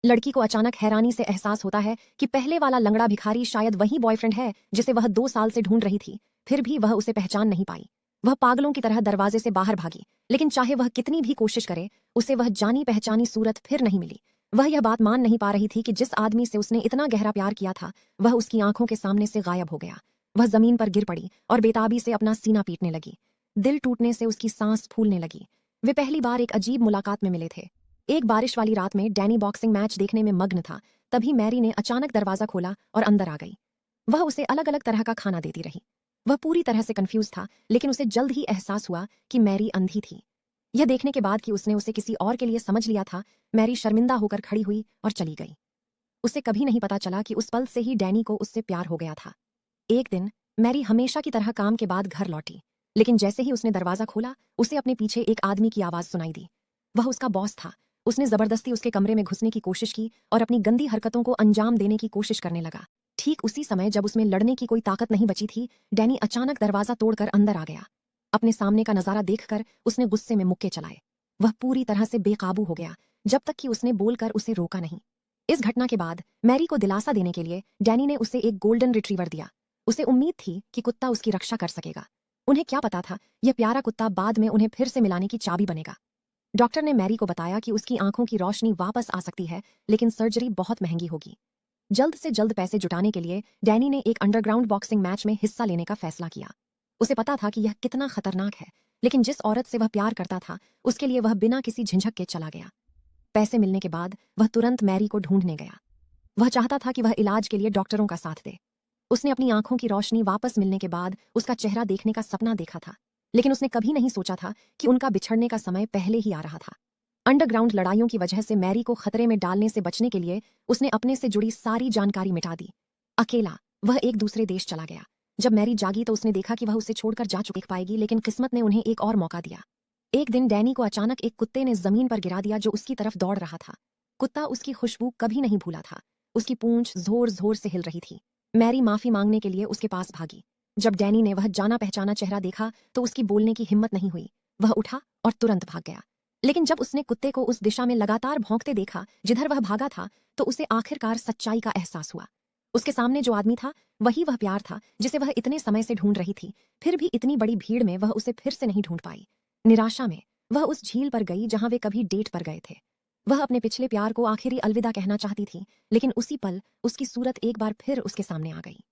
लड़की को अचानक हैरानी से एहसास होता है कि पहले वाला लंगड़ा भिखारी शायद वही बॉयफ्रेंड है जिसे वह 2 साल से ढूंढ रही थी। फिर भी वह उसे पहचान नहीं पाई। वह पागलों की तरह दरवाजे से बाहर भागी, लेकिन चाहे वह कितनी भी कोशिश करे, उसे वह जानी पहचानी सूरत फिर नहीं मिली। वह यह बात मान नहीं पा रही थी कि जिस आदमी से उसने इतना गहरा प्यार किया था, वह उसकी आंखों के सामने से गायब हो गया। वह जमीन पर गिर पड़ी और बेताबी से अपना सीना पीटने लगी। दिल टूटने से उसकी सांस फूलने लगी। वे पहली बार एक अजीब मुलाकात में मिले थे। एक बारिश वाली रात में डैनी बॉक्सिंग मैच देखने में मग्न था। तभी मैरी ने अचानक दरवाजा खोला और अंदर आ गई। वह उसे अलग अलग तरह का खाना देती रही। वह पूरी तरह से कंफ्यूज था, लेकिन उसे जल्द ही एहसास हुआ कि मैरी अंधी थी। यह देखने के बाद कि उसने उसे किसी और के लिए समझ लिया था, मैरी शर्मिंदा होकर खड़ी हुई और चली गई। उसे कभी नहीं पता चला कि उस पल से ही डैनी को उससे प्यार हो गया था। एक दिन मैरी हमेशा की तरह काम के बाद घर लौटी, लेकिन जैसे ही उसने दरवाजा खोला, उसे अपने पीछे एक आदमी की आवाज सुनाई दी। वह उसका बॉस था। उसने जबरदस्ती उसके कमरे में घुसने की कोशिश की और अपनी गंदी हरकतों को अंजाम देने की कोशिश करने लगा। ठीक उसी समय जब उसमें लड़ने की कोई ताकत नहीं बची थी, डैनी अचानक दरवाजा तोड़कर अंदर आ गया। अपने सामने का नजारा देखकर उसने गुस्से में मुक्के चलाए। वह पूरी तरह से बेकाबू हो गया, जब तक कि उसने बोलकर उसे रोका नहीं। इस घटना के बाद मैरी को दिलासा देने के लिए डैनी ने उसे एक गोल्डन रिट्रीवर दिया। उसे उम्मीद थी कि कुत्ता उसकी रक्षा कर सकेगा। उन्हें क्या पता था, यह प्यारा कुत्ता बाद में उन्हें फिर से मिलाने की चाबी बनेगा। डॉक्टर ने मैरी को बताया कि उसकी आंखों की रोशनी वापस आ सकती है, लेकिन सर्जरी बहुत महंगी होगी। जल्द से जल्द पैसे जुटाने के लिए डैनी ने एक अंडरग्राउंड बॉक्सिंग मैच में हिस्सा लेने का फैसला किया। उसे पता था कि यह कितना खतरनाक है, लेकिन जिस औरत से वह प्यार करता था, उसके लिए वह बिना किसी झिझक के चला गया। पैसे मिलने के बाद वह तुरंत मैरी को ढूंढने गया। वह चाहता था कि वह इलाज के लिए डॉक्टरों का साथ दे। उसने अपनी आंखों की रोशनी वापस मिलने के बाद उसका चेहरा देखने का सपना देखा था, लेकिन उसने कभी नहीं सोचा था कि उनका बिछड़ने का समय पहले ही आ रहा था। अंडरग्राउंड लड़ाइयों की वजह से मैरी को खतरे में डालने से बचने के लिए उसने अपने से जुड़ी सारी जानकारी मिटा दी। अकेला वह एक दूसरे देश चला गया। जब मैरी जागी तो उसने देखा कि वह उसे छोड़कर जा चुक पाएगी, लेकिन किस्मत ने उन्हें एक और मौका दिया। एक दिन डैनी को अचानक एक कुत्ते ने जमीन पर गिरा दिया जो उसकी तरफ दौड़ रहा था। कुत्ता उसकी खुशबू कभी नहीं भूला था। उसकी पूंछ जोर जोर से हिल रही थी। मैरी माफी मांगने के लिए उसके पास भागी। जब डैनी ने वह जाना पहचाना चेहरा देखा तो उसकी बोलने की हिम्मत नहीं हुई। वह उठा और तुरंत भाग गया। लेकिन जब उसने कुत्ते को उस दिशा में लगातार भौंकते देखा जिधर वह भागा था, तो उसे आखिरकार सच्चाई का एहसास हुआ। उसके सामने जो आदमी था, वही वह प्यार था जिसे वह इतने समय से ढूंढ रही थी। फिर भी इतनी बड़ी भीड़ में वह उसे फिर से नहीं ढूंढ पाई। निराशा में वह उस झील पर गई जहां वे कभी डेट पर गए थे। वह अपने पिछले प्यार को आखिरी अलविदा कहना चाहती थी, लेकिन उसी पल उसकी सूरत एक बार फिर उसके सामने आ गई।